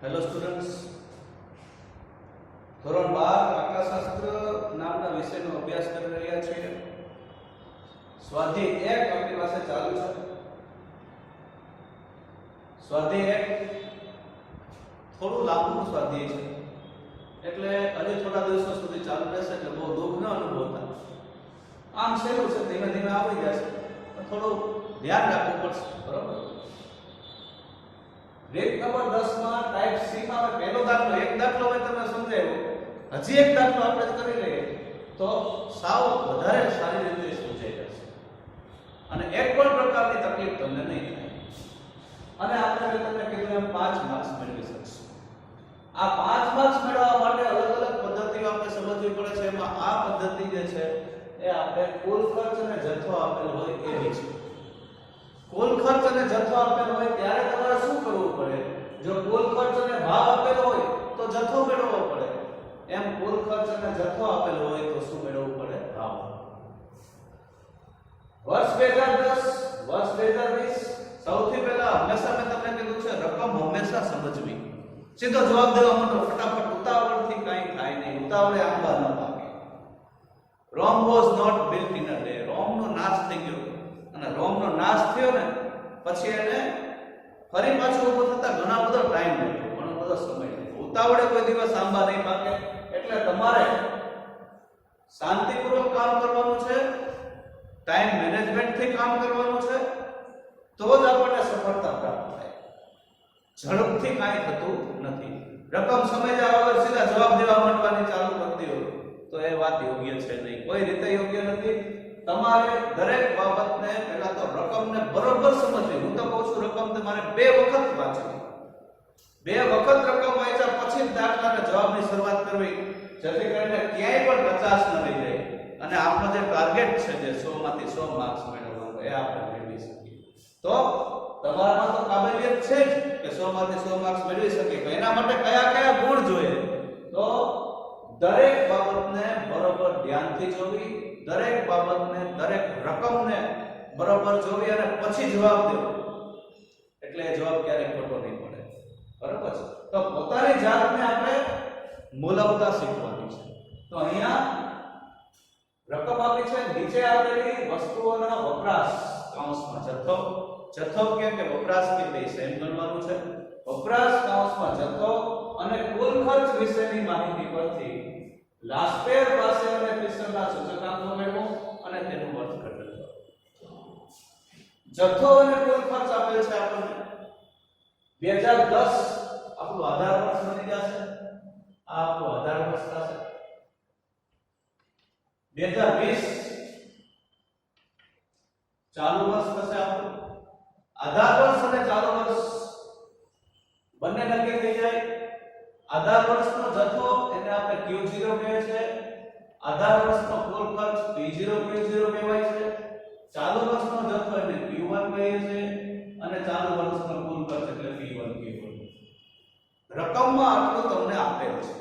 Hello students, ધોરણ 12 આંકડાશાસ્ત્ર નામના વિષયનો અભ્યાસ કરી રહ્યા છીએ. સ્વાધ્યાય 1 આપણી પાસે ચાલુ છે. સ્વાધ્યાય 1 થોડું લાંબુ સ્વાધ્યાય છે, એટલે હજી થોડા દિવસો સુધી ચાલુ રહેશે, એટલે બહુ દુઃખ ન અનુભવતા. આમ સહેલું છે, ધીમે ધીમે આવડી જશે, પણ થોડું ધ્યાન રાખવું પડશે. બરોબર? રીત નંબર 10 માં ટાઈપ સી માં પહેલો દાખલો, એક દાખલો મેં તમને સમજાવ્યો. હજી એક દાખલો આપણે કરી લઈએ તો સાવ વધારે સારી રીતે સમજાઈ જશે અને એક પણ પ્રકારની તકલીફ તમને નહીં થાય. અને આપણે તમને કીધું એમ 5 માર્ક્સ મેળવી શકશું. આ 5 માર્ક્સ મેળવવા માટે અલગ અલગ પદ્ધતિઓ આપણે સમજવી પડે છે. એમાં આ પદ્ધતિ જે છે એ આપણે કુલ ખર્ચ અને જથ્થો આપેલ હોય એવી છે. કુલ ખર્ચ અને જથ્થો આપેલો હોય ત્યારે તમારે શું કરવું પડે? જો કુલ ખર્ચ અને ભાવ આપેલો હોય તો જથ્થો મેળવવો પડે. એમ કુલ ખર્ચ અને જથ્થો આપેલો હોય તો શું મેળવવું પડે? ભાવ. વર્ષ 2010, વર્ષ 2020, સૌથી પહેલા હંમેશા મેં તમને કીધું છે રકમ હંમેશા સમજવી. સીધો જવાબ દેવા માંડો ફટાફટ, ઉતાવળથી કાઈ થાય નહીં. ઉતાવળે આંબા ન પાકે. Rome was not built in a day. રોમનો નાશ થઈ ગયો. અને રોમનો નાશ થયો ને પછી એને ફરી પાછું ઊભો થતા ઘણા બધો ટાઈમ લાગ્યો, ઘણો બધો સમય લાગ્યો. ઉતાવળે કોઈ દિવસ આંબા નહીં પાકે. એટલે તમારે શાંતિપૂર્વક કામ કરવાનું છે, ટાઈમ મેનેજમેન્ટ થી કામ કરવાનું છે, તો જ આપણને સફળતા પ્રાપ્ત થાય. ઝડપથી કાંઈ થતું નથી. રકમ સમજ્યા વગર સીધા જવાબ દેવા માંડવાની ચાલુ કરતી હોય તો એ વાત યોગ્ય છે નહીં, કોઈ રીતે યોગ્ય નથી. તમારે દરેક બાબતને પહેલા તો રકમને બરોબર સમજવી. હું તો કહું છું રકમ તમારે 2 વખત વાંચવી. 2 વખત રકમ વાંચ્યા પછી જ દાખલાના જવાબની શરૂઆત કરવી, જેથી કરીને ક્યાંય પણ કચાશ ન રહી જાય અને આપણો જે ટાર્ગેટ છે જે 100 માંથી 100 માર્ક્સ મેળવવાનો એ આપણે મેળવી શકીએ. તો તમારામાં તો કાબેલિયત છે જ કે 100 માંથી 100 માર્ક્સ મેળવી શકીએ. તો એના માટે કયા કયા ગુણ જોઈએ? તો દરેક બાબતને બરોબર ધ્યાનથી જોવી, દરેક બાબતને, દરેક રકમને બરોબર જોવી અને પછી જવાબ દેવો. એટલે એ જવાબ ક્યારેય ખોટો નહીં પડે. બરોબર છે? તો પોતાની જાતને આપણે મૂલવતા શીખવાની છે. તો અહીંયા રકમ આપી છે, નીચે આપેલી વસ્તુઓના વપરાશ કૌંસમાં જથ્થો, જથ્થો કે વપરાશ કે બે સેમ ગણવાનું છે. વપરાશ કૌંસમાં જથ્થો અને કુલ ખર્ચ વિશેની માહિતી પરથી લાસ્પેર પાસે અને ફિશરના સૂચકાંકો મેળવો અને તેનું અર્થઘટન કરો. જથ્થો અને કુલ ખર્ચ આપેલ છે આપણને. 2010 આપણું આધાર વર્ષ બની જશે. આ આપણું આધાર વર્ષ થશે. 2020 ચાલુ વર્ષ થશે આપણું. આધાર વર્ષ અને ચાલુ વર્ષ બંને નક્કી થઈ જાય. આધાર વર્ષનો જથ્થો એને આપણે Q0 કહે છે. આધાર વર્ષનો કુલ ખર્ચ P0 Q0 કહેવાય છે. ચાલુ વર્ષનો જથ્થો એને Q1 કહે છે અને ચાલુ વર્ષનો કુલ ખર્ચ એટલે P1 Q1. રકમમાં આટલું તમને આપેલ છે.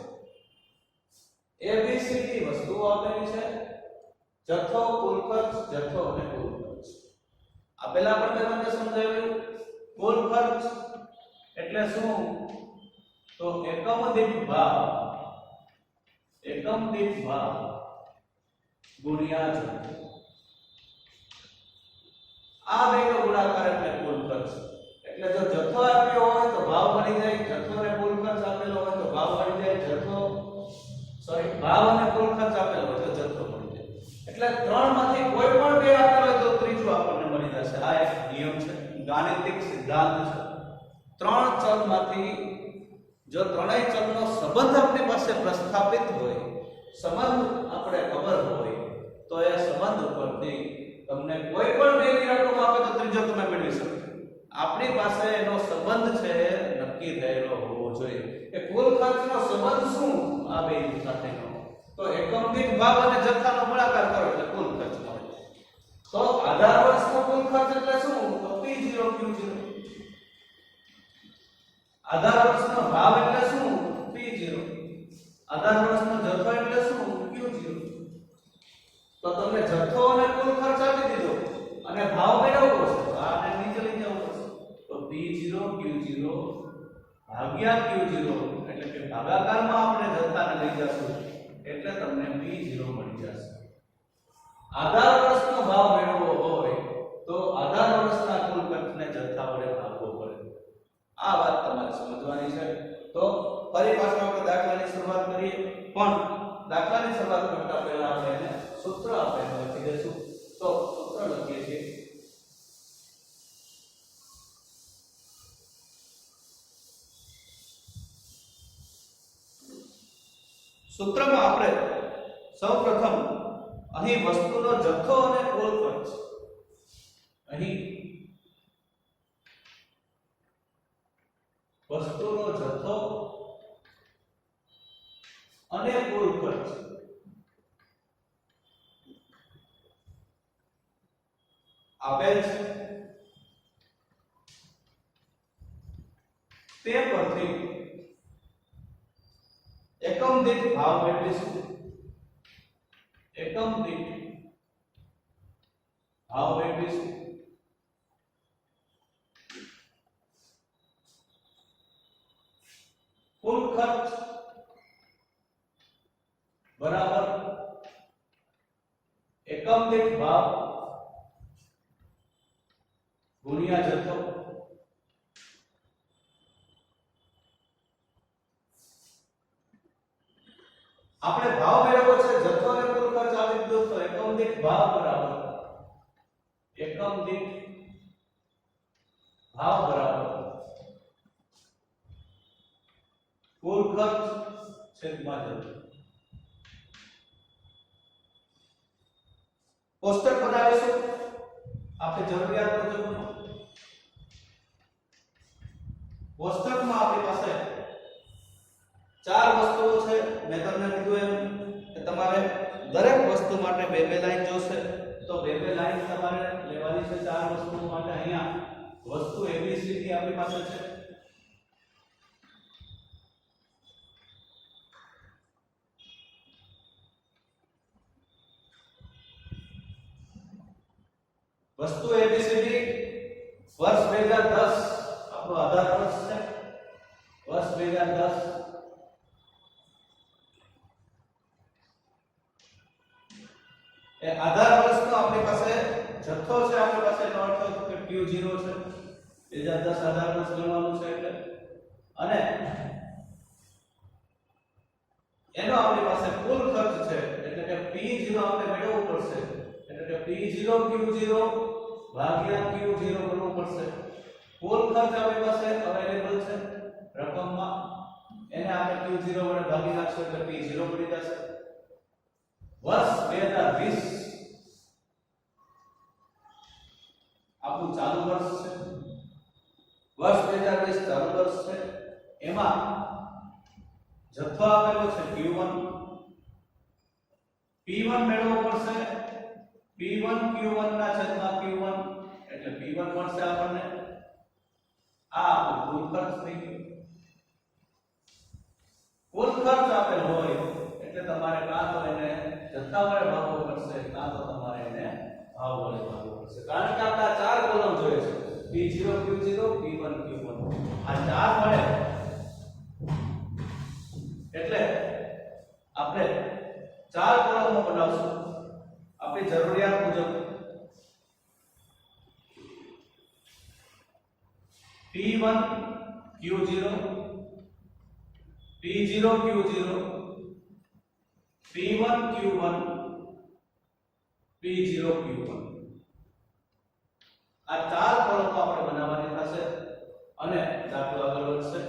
ABCD વસ્તુઓ આપેલી છે. જથ્થો, કુલ ખર્ચ, જથ્થો અને કુલ ખર્ચ. આપેલા આપણે તમને સમજાવ્યું. કુલ ખર્ચ એટલે શું? તો એકમ દીઠ ભાવ, એકમ દીઠ ભાવ ગુણ્યા જથ્થો. આ બેનો ગુણાકાર એટલે કુલ ખર્ચ. એટલે જો જથ્થો આપ્યો હોય તો ભાવ મળી જાય, જથ્થો અને કુલ ખર્ચ આપેલો હોય તો ભાવ મળી જાય, ભાવ અને કુલ ખર્ચ આપેલો હોય તો જથ્થો મળી જાય. એટલે ત્રણમાંથી કોઈ પણ બે આપેલો હોય તો ત્રીજું આપણને મળી જશે. આ એક નિયમ છે, ગાણિતિક સિદ્ધાંત છે. 3 ચલમાંથી જો ત્રણેય ચલનો સંબંધ આપણી પાસે પ્રસ્થાપિત હોય, સંબંધ આપણે ખબર હોય, તો એ સંબંધ ઉપરથી તમને કોઈ પણ બેની રકમ આપે તો ત્રીજો તમે મેળવી શકો. આપણી પાસે એનો સંબંધ છે નક્કી થયેલો હોવો જોઈએ. એ કુલ ખર્ચનો સંબંધ શું આ બે સાથેનો? તો એકમ દીઠ ભાવ અને જથ્થાનો ગુણાકાર કરો એટલે કુલ ખર્ચ મળે. તો આધાર વર્ષનો કુલ ખર્ચ એટલે શું? તો P0 Q0. આધાર વર્ષનો ભાવ એટલે શું? P0. આધાર વર્ષનો જથ્થો એટલે શું? Q0. તો તમને જથ્થો અને કુલ ખર્ચ આપી દીધો અને ભાવ મેળવવો છે, આને નીચે લઈ જવો પડશે. તો P0 Q0 ભાગ્યા Q0 એટલે કે ભાગાકારમાં આપણે જથ્થાને લઈ જશું એટલે તમને P0 મળી જશે. આધાર વર્ષનો ભાવ મેળવવો હોય તો આધાર વર્ષના કુલ ખર્ચને જથ્થા વડે ભાગવો પડે. આ વાત તમારે સમજવાની છે. તો ફરી પાછો આપણે દાખલાની શરૂઆત કરીએ, પણ દાખલાની શરૂઆત કરતા પહેલા આપણે એને સૂત્ર આપણે લખી દઈશું. તો સૂત્ર લખીએ છીએ. સૂત્રમાં આપણે સૌપ્રથમ અહીં વસ્તુનો જથ્થો અને કુલ ખર્ચ, અહીં વસ્તુનો જથ્થો અને કુલ ખર્ચ આપેલ છે. તે પરથી એકમ દીઠ ભાવ મેળવીશું. એકમ દીઠ ભાવ મેળવીશું. કુલ ખર્ચ બરાબર એકમ દીઠ ભાવ ગુણ્યા જથ્થો. આપણે ભાવ મેળવવો છે, જથ્થો અને કુલ ખર્ચ આપી દીધો તો એકમ દીઠ ભાવ બરાબર એકમ દીઠ ભાવ બરાબર કુલ ખર્ચ છેદમાં જથ્થો. કોષ્ટક બનાવીશું આપણે જરૂરિયાત મુજબનું. કોષ્ટકમાં આપણી પાસે ચાર વસ્તુઓ છે. મેં તમને કીધું એમ કે તમારે દરેક વસ્તુ માટે બે બે લાઈન જોશે, તો બે બે લાઈન તમારે લેવાની છે ચાર વસ્તુઓ માટે. અહીંયા વસ્તુ ABCD આપણી પાસે છે. વસ્તુ ABCD વર્ષ 2010 આપણો આધાર વર્ષ છે. વર્ષ 2010 એ આધાર વર્ષનો આપણી પાસે જથ્થો છે. આપણી પાસે એનો અર્થ હતો કે Q0 છે. 2010 આધાર વર્ષ ગણવાનું છે એટલે, અને એનો આપણી પાસે કુલ ખર્ચ છે એટલે કે P0 આપણે મેળવવું પડશે. એટલે કે P0 Q0 ભાગ્યા Q0 કરવું પડશે. કુલ ખર્ચ આપણી પાસે અવેલેબલ છે રકમમાં, એને આપણે Q0 વડે ભાગી નાખશું એટલે P0 મળી જશે. વર્ષ 2020 આપણું ચાલુ વર્ષ છે. વર્ષ 2020 ચાલુ વર્ષ છે. એમાં જથ્થો આપેલો છે Q1. P1 મેળવવો પડશે. P1 Q1 ના છેદમાં Q1 એટલે P1 મળશે આપણને. આ આપણું કુલ ખર્ચ થઈ ગયો. કુલ ખર્ચ આપેલ હોય એટલે તમારે કાં તો એને જથ્થા વડે ભાગવો પડશે, કાં તો તમારે એને ભાવ વડે ભાગવો પડશે. કારણ કે આપણે આ ચાર કોલમ જોઈએ છે. P0 Q0 P1 Q1 આ ચાર મળે એટલે આપણે ચાર કોલમો બનાવશું આપણી જરૂરિયાત મુજબ. P1 Q0 P0 Q0 P1 Q1 P0 Q1 આ ચાર કોલમો આપણે બનાવવાની થશે અને દાખલો આગળ વધશે.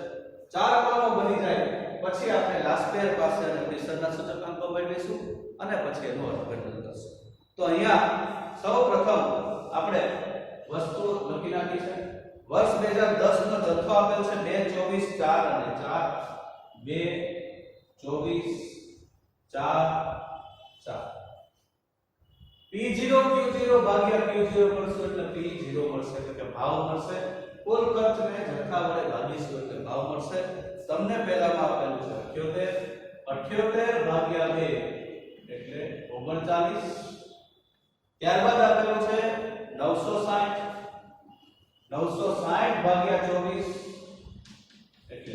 ચાર કોલમો બની જાય પછી આપણે લાસ્પેર પાસે અને પ્રેશરના સૂચકાંકો મેળવીશું અને પછી એનું અર્થઘટન કરશું. તો અહીંયા સૌપ્રથમ આપણે વસ્તુ લખી નાખી છે. વર્ષ 2010 નો જથ્થો આપેલ છે 2 24 4 અને 4 2 24 4 4. P0 Q0 ભાગ્યા Q0 કરશું એટલે P0 મળશે એટલે કે ભાવ મળશે. કુલ ખર્ચને જથ્થા વડે ભાગીશું એટલે ભાવ મળશે. તમને પહેલામાં આપેલું છે 78 ભાગ્યા 2 એટલે 39. ત્યારબાદ આપેલું છે 960 960 ભાગ્યા 24 એટલે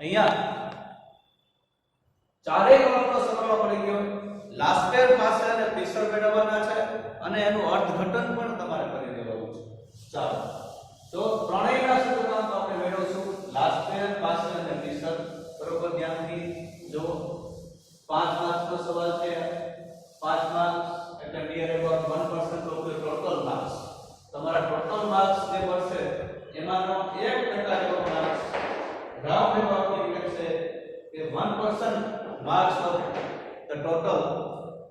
અહીંયા ચારેય કોલમનો સરવાળો મળી ગયો. લાસ્ટ પેર પાસે અને પીસર મેળવવાના છે અને એનું અર્થઘટન પણ તમારે કરી દેવાનું છે. ચાલો તો ત્રણેયના સૂચકાંક આપણે મેળવશું. લાસ્ટ પેર પાસે અને પીસર. બરોબર, ધ્યાનથી જો 5 માર્ક્સનો સવાલ છે. 5 માર્ક્સ એટલે near about 1% of the total marks. તમારા ટોટલ માર્ક્સ જે મળશે એમાંનો 1% જેવો માર્ક્સ રાઉન્ડ અબાઉટ એટલે છે કે 1% marks of the total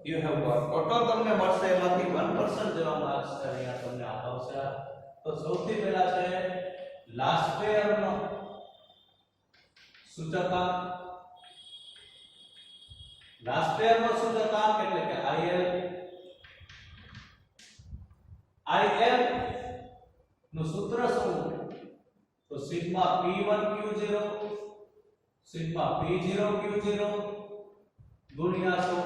you have got. Total તમને મળશે એમાંથી 1% જેવા માર્ક્સ અહીંયા તમને અપાવશે. તો સૌથી પહેલા છે લાસ્ટ પેરનો સૂચકાંક. લાસ્ટ પેરનો સૂચકાંક એટલે કે IL નું સૂત્ર શું? તો સિગ્મા P1Q0 સિગ્મા P0Q0 ગુણ્યા 100.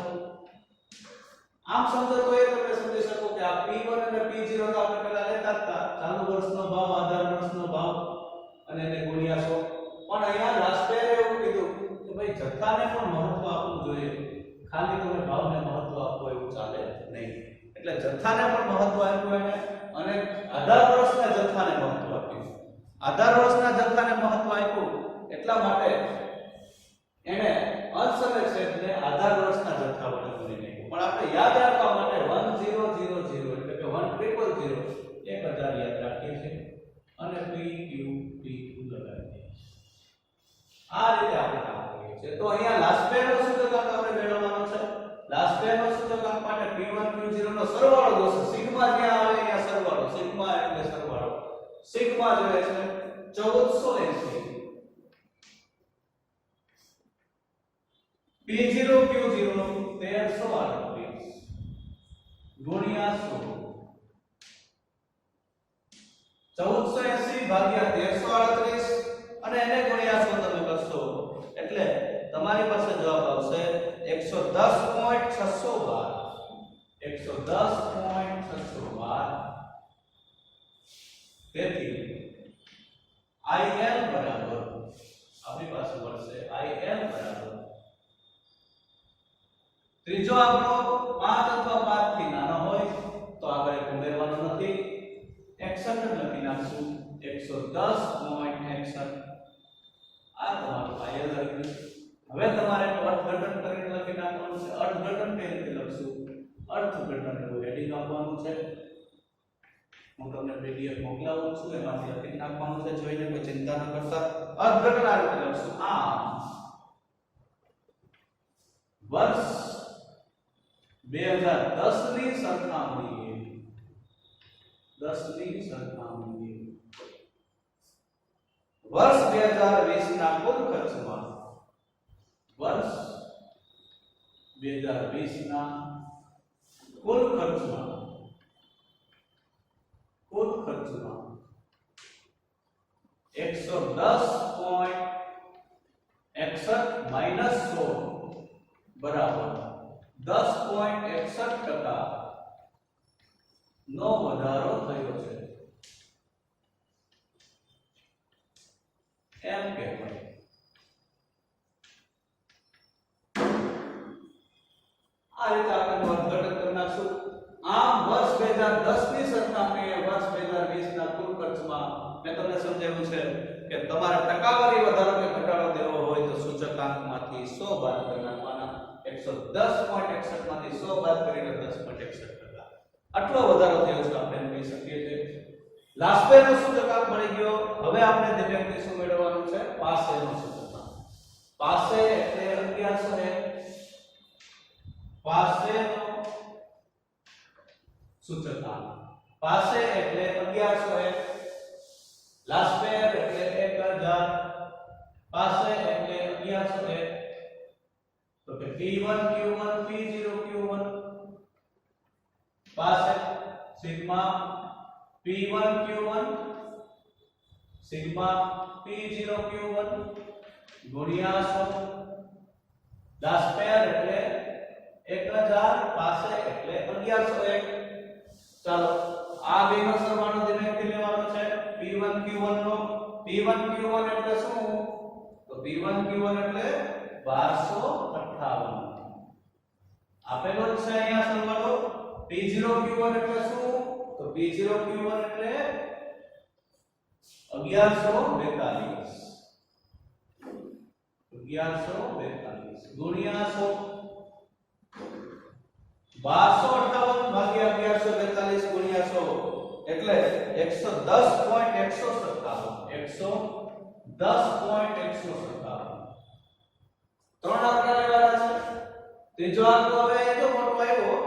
આમ સમજો તો એ તમે સમજી શકો કે આ P1 અને P0 તો આપણે પહેલા લેતા હતા, ચાલુ વર્ષનો ભાવ, આધાર વર્ષનો ભાવ અને એને ગુણ્યા 100. પણ અહીંયા લાસ્ટ પેર એવું કીધું કે ભાઈ જથ્થાને પણ મહત્વ આપવું જોઈએ, ખાલી તમે ભાવને મહત્વ આપો એવું ચાલે નહીં. એટલે જથ્થાને પણ મહત્વ આપ્યું એને અને આધાર વર્ષના જથ્થાને મહત્વ આપ્યું. આધાર વર્ષના જથ્થાને મહત્વ આપ્યું એટલા માટે એને અંશ અને છેદને આધાર વર્ષના જથ્થા વડે ગુણી નાખ્યું. પણ આપણે યાદ રાખવા માટે 1000 એટલે કે 1000 યાદ રાખીએ છીએ અને PQ લગાવી દઈએ. આ રીતે આપણે કામ કરીએ છીએ. તો અહીંયા લાસ્ટ પેરનો સૂચકાંક આપણે મેળવવાનો છે. લાસ્ટ પેરનો સૂચકાંક માટે P1Q0 નો સરવાળો જોશે. સિગ્મા જ્યાં આવે ત્યાં સરવાળો. સિગ્મા એટલે સરવાળો. સિગ્મા જોઈએ છે 1480. P0Q0 1338 ગુણ્યા 100. 1480 ભાગ્યા 1338 અને એને ગુણ્યા 100 તમે કરશો એટલે તમારી પાસે જવાબ આવશે 110.612. તેથી IL બરાબર આપણી પાસે મળશે IL બરાબર ત્રીજો આંકડો 5 અથવા 5 થી નાનો હોય તો આગળ એક ઉમેરવાનો નથી. 61 લખી નાખશું. 110.61 આ તમારું IL લખ્યું. હવે તમારે અર્થઘટન કરીને લખી નાખવાનું છે. અર્થઘટન કઈ રીતે લખશું? અર્થઘટન એવું હેડિંગ આપવાનું છે. હું તમને PDF મોકલાવું છું, એમાંથી લખી નાખવાનું છે. જોઈને કોઈ ચિંતા ન કરતા. અર્થઘટન આ રીતે લખશું. વર્ષ 2010 ની સરખામણીએ વર્ષ 2020 ના કુલ ખર્ચમાં વર્ષ 2020 ના કુલ ખર્ચમાં 110.61 માઈનસ 100 બરાબર 10.61% નો વધારો થયો છે એમ કહેવાય. આ રીતે આપણે અર્થઘટન કરી નાખશું. આમ વર્ષ 2010 ની સરખામણીએ વર્ષ 2020 ના કુલ ખર્ચમાં મેં તમને સમજાવ્યું છે કે તમારે ટકાવારી વધારો કે ઘટાડો દેવો હોય તો સૂચકાંકમાંથી 100 બાદ કરી નાખવાના. 110.61 માંથી 100 બાદ કરીને 10.61%. આટલો વધારો થયો છે આપણે કહી શકીએ છીએ. લાસ્ટ પેરનો સૂચકાંક મળી ગયો. હવે આપણે ધીમે શું મેળવવાનું છે? પાસેનો સૂચકાંક. પાસે એટલે 1101. પાસેનો સૂચકાંક. પાસે એટલે 1101. લાસ્ટ પેર એટલે 1000. પાસે એટલે 1101. તો કે P1Q1 P0Q1 પાસે સિગ્મા P1Q1 સિગ્મા P0Q1 ગુણ્યા 100. લાસ્ટ પેર એટલે 1000 પાસે એટલે 1101. ચાલો આ બેનો સરવાળો ધીમેથી લેવાનો છે. P1Q1 નો P1Q1 એટલે શું? તો P1 Q1 એટલે 1258 આપેલો જ છે અહીંયા સરવાળો P0 Q1 એટલે શું તો P0 Q1 એટલે 1142 ગુણ્યા 100 1258 ભાગ્યા 1142 ગુણ્યા 100 એટલે 110.157 ત્રણ આંકડા લેવાના છે ત્રીજો આંકડો હવે એ તો મોટો આવ્યો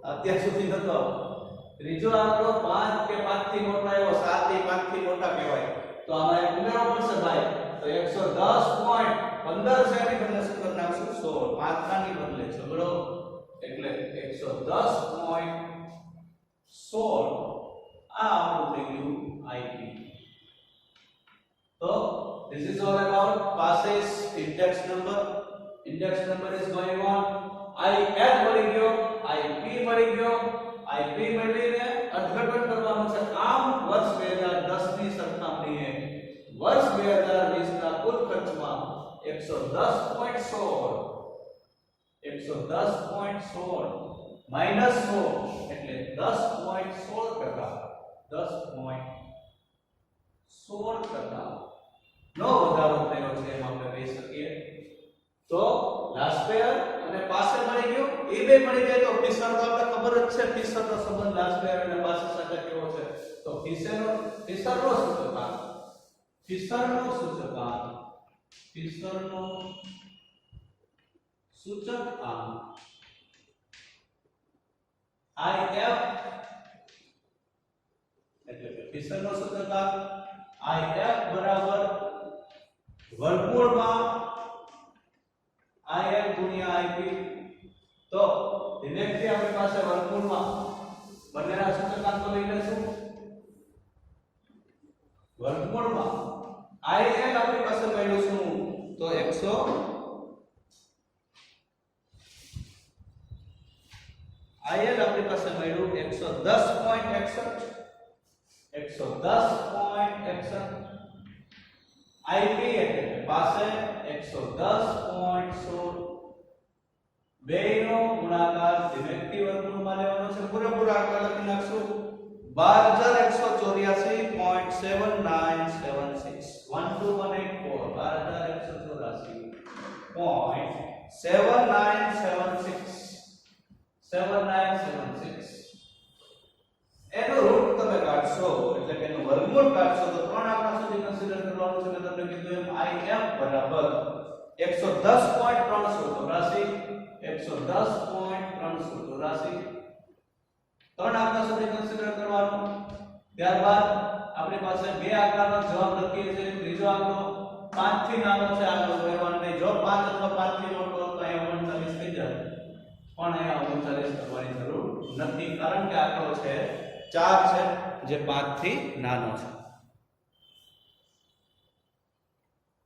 અત્યાર સુધી નતો આવ્યો ત્રીજો આંકડો 5 કે 5 થી મોટો આવ્યો 7 થી 5 થી મોટા કહેવાય તો આમાં એક ઉમેરો પડશે ભાઈ તો 110.15 છે એની બદલે શું કરી નાખશું 16 5 ની બદલે છગડો એટલે 110.16 આ આપણું થઈ ગયું IP તો this is all about passes index number is going on IF મળી ગયો IP મળી ગયો IP મળીને અર્થઘટન કરવાનું છે આમ વર્ષ 2010 ની સરખામણીએ વર્ષ 2020 ના કુલ ખર્ચમાં 110.16 માઈનસ 100 એટલે 10.16% નો વધારો થયો છે એમ આપણે કહી શકીએ તો લાસ્ટ પેયર અને પાસે મળી ગયો એ બે મળી જાય તો ફિશર તો આપણે ખબર જ છે ફિશરનો સંબંધ લાસ્ટ પેયર અને પાસે સાથે કેવો છે તો ફિશરનો સૂચકાંક IF એટલે ફિશરનો સૂચકાંક IF બરાબર વર્ગમૂળમાં IF ગુણ્યા IP તો ડિરેક્ટલી આપણી પાસે વર્ગમૂળમાં બંનેના સૂચકાંકો લઈ લેશું વર્ગમૂળમાં IL આપણી પાસે મળ્યું શું તો 100 IL આપણી પાસે મળ્યું 110.61 IP એટલે પાસે 110.16 બેનો ગુણાકાર દિમેક્તિ વર્ગમૂળમાં લેવાનો છે પૂરેપૂરા આંકડા લખી નાખશું 12184.7976 12184.7976 એનો રૂટ તમે કાઢશો એટલે કે એનું વર્ગમૂળ કાઢશો તો ત્રણ આંકડા સુધી કન્સિડર કરવાનું છે મેં તમને કીધું એમ IF બરાબર 110.384 ત્રણ આંકડા સુધી કન્સિડર કરવાનું ત્યારબાદ આપણી પાસે બે આંકડાનો જવાબ લખીએ છીએ ત્રીજો આંકડો 5 થી નાનો છે આંકડો લેવાનો નહીં જો 5 અથવા 5 થી મોટો તો અહીંયા 39 થઈ જાય પણ અહીંયા 39 કરવાની જરૂર નથી કારણ કે આંકડો છે 4 છે જે 5 થી નાનો છે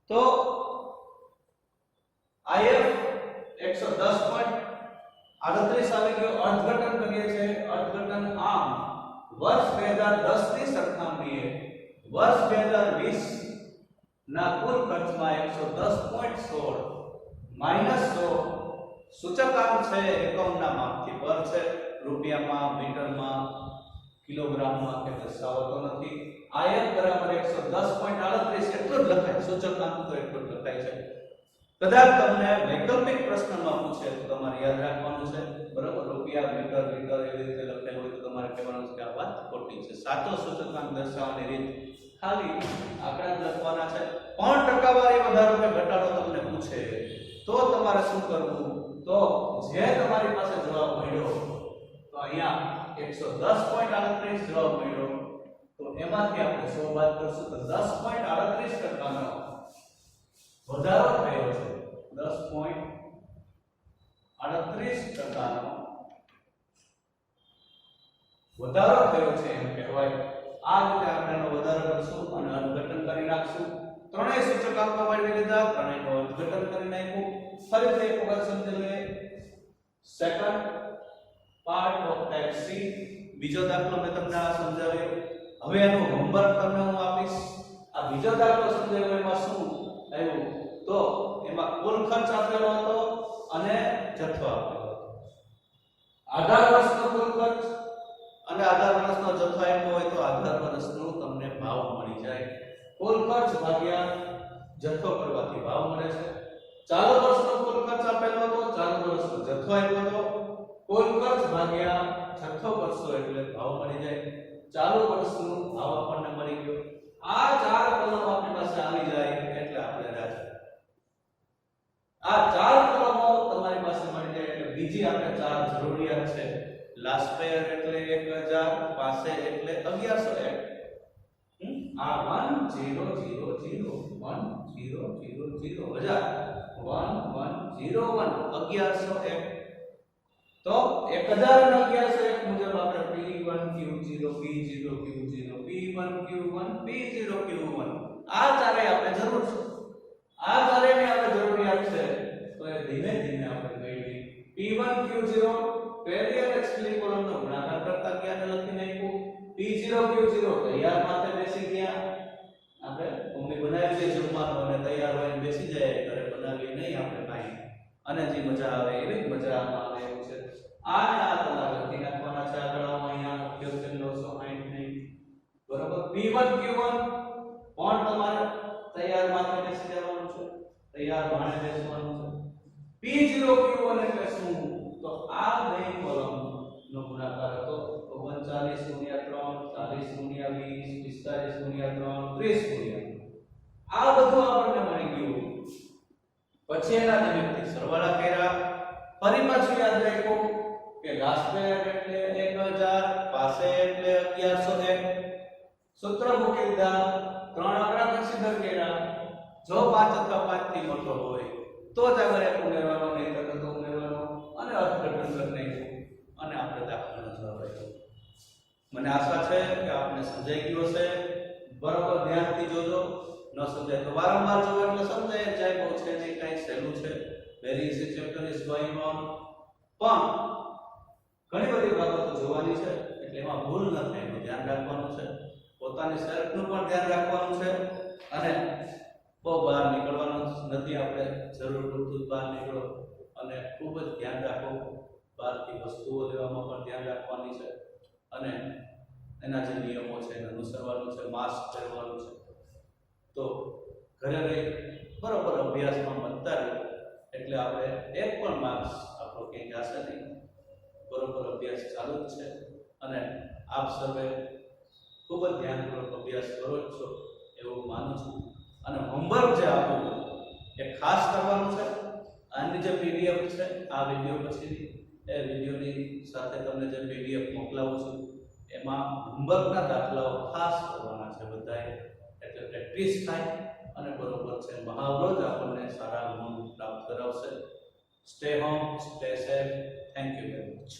તો IF 110.38 આવી ગયો અર્થઘટન કરીએ છીએ અર્થઘટન આમ વર્ષ 2010 ની સરખામણીએ વર્ષ 2020 ના કુલ ખર્ચમાં 110.16 માઈનસ 100 સૂચકાંક છે એકમના માપથી પર છે રૂપિયામાં મીટરમાં કિલોગ્રામમાં કે દર્શાવતો નથી IF બરાબર 110.38 એટલું જ લખાય સૂચકાંક તો એટલું જ લખાય છે કદાચ તમને વૈકલ્પિક પ્રશ્નમાં પૂછે તો તમારે યાદ રાખવાનું છે બરાબર રૂપિયા મીટર લીટર એવી રીતે લખેલું હોય તો તમારે કહેવાનું છે કે આ વાત ખોટી છે સાચો સૂચકાંક દર્શાવવાની રીત ખાલી આંકડા જ લખવાના છે પણ ટકાવારી વધારો કે ઘટાડો તમને પૂછે તો તમારે શું કરવું તો જે તમારી પાસે જવાબ મળ્યો તો અહીંયા 110.38 જવાબ મળ્યો તો એમાંથી આપણે 100 બાદ કરશું તો 10.38% વધારો થયો છે 10.38% વધારો થયો છે એમ કહેવાય આ રીતે આપણે એનો વધારો કરશું અને અર્થઘટન કરી નાખશું ત્રણેય સૂચકાંકો મેળવી લીધા ત્રણેયનું અર્થઘટન કરી નાખ્યું ફરીથી એક વખત સમજી લઈએ second part of type C બીજો દાખલો મેં તમને આ સમજાવ્યો હવે એનું હોમવર્ક તમને હું આપીશ આ બીજો દાખલો સમજાવ્યો એમાં શું આવ્યું તો એમાં કુલ ખર્ચ આપેલો હતો અને જથ્થો આપેલો હતો. આધાર વર્ષનો કુલ ખર્ચ અને આધાર વર્ષનો જથ્થો આપ્યો હોય તો આધાર વર્ષનો તમને ભાવ મળી જાય. કુલ ખર્ચ ભાગ્યા જથ્થો કરવાથી ભાવ મળે છે. ચાલુ વર્ષનો કુલ ખર્ચ આપેલો હતો, ચાલુ વર્ષનો જથ્થો આપ્યો હતો, કુલ ખર્ચ ભાગ્યા જથ્થો કરશો એટલે ભાવ મળી જાય. ચાલુ વર્ષનો ભાવ આપણને મળી ગયો. આ ચાર કલમો આપણી પાસે આવી જાય એટલે આપણે રાજી. આ ચાર કલમો તમારી પાસે મળી જાય એટલે બીજી આપણે ચાર જરૂરિયાત છે. લાસ્ટ પેયર એટલે 1000, પાસે એટલે 1101. આ 1000 1101 તો 1000 અને 1101 મુજબ આપણે P1 Q0 P0 Q0 P1 Q1 P0 Q1 આ ચારે આપણે જરૂર છે. આ ચારેની આપણે જરૂરિયાત છે તો એ ધીમે ધીમે આપણે મેળવી. P1 Q0 પહેલી અને છેલ્લી કોલમનો ગુણાકાર કરતા ગયા અને લખી નાખ્યું. P0 Q0 તૈયાર માથે બેસી ગયા. આપણે મમ્મી બનાવી દે જમવાનું અને તૈયાર હોય બેસી જાય. ઘરે બનાવી નહીં આપણે ખાઈ અને જે મજા આવે એવી જ મજા આવે એવું છે. આ ને આ તમારે લખી નાખવાના છે. આગળ અહીંયા લખ્યો છે 960 નહીં બરોબર. P1 Q1 પણ તમારે તૈયાર માથે બેસી જવાનું છે, તૈયાર ભાણે બેસવાનું છે. P0 Q1 એટલે શું? તો આ બે કોલમ નો ગુણાકાર હતો 39 * 3 40 * 20 45 * 3 30 આ બધું આપણને મળી ગયું. પછી એના નિમિત્તે સરવાળા કર્યા. ફરી પાછું યાદ રાખ્યું કે લાસ્ટ પેયર એટલે 1000, પાસે એટલે 1101. સૂત્ર મૂકી દીધા. ત્રણ આંકડા કન્સિડર કર્યા. જો 5 અથવા 5 થી મોટો હોય તો જ આગળ એક ઉમેરવાનો, નહીં તો તો ઉમેરવાનો અને અર્થઘટન કરી નાખ્યું અને આપણે દાખલાનો જવાબ આપ્યો. મને આશા છે કે આપને સમજાઈ ગયું હશે. બરોબર ધ્યાનથી જોજો. ન સમજાય તો વારંવાર જોવો એટલે સમજાય જાય. બહુ છે નહીં, કાંઈ સહેલું છે. Very easy chapter is going on. પણ ઘણી બધી બાબતો જોવાની છે એટલે એમાં ભૂલ ન થાય એનું ધ્યાન રાખવાનું છે. પોતાની સેલ્ફનું પણ ધ્યાન રાખવાનું છે અને બહુ બહાર નીકળવાનું નથી. આપણે જરૂર પૂરતું બહાર નીકળો અને ખૂબ જ ધ્યાન રાખો. બહારથી વસ્તુઓ લેવામાં પણ ધ્યાન રાખવાની છે અને એના જે નિયમો છે એને અનુસરવાનું છે. માસ્ક પહેરવાનું છે. તો ઘરે રહી બરોબર અભ્યાસમાં મતતા રહે એટલે આપણે એક પણ માર્ક્સ આપણો ક્યાંય જશે નહીં. બરોબર અભ્યાસ ચાલુ જ છે અને આપ સર્વે ખૂબ જ ધ્યાનપૂર્વક અભ્યાસ કરો જ છો એવું માનું છું. અને હોમવર્ક જે આપવું એ ખાસ કરવાનું છે. આની જે પીડીએફ છે આ વિડીયો પછીની એ વિડીયોની સાથે તમને જે પીડીએફ મોકલાવું છું એમાં હોમવર્કના દાખલાઓ ખાસ કરવાના છે બધાએ. એટલે પ્રેક્ટિસ થાય અને બરોબર છે મહાવરો જ આપણને સારા ગુણ પ્રાપ્ત કરાવશે. Stay home, stay safe. Thank you very much.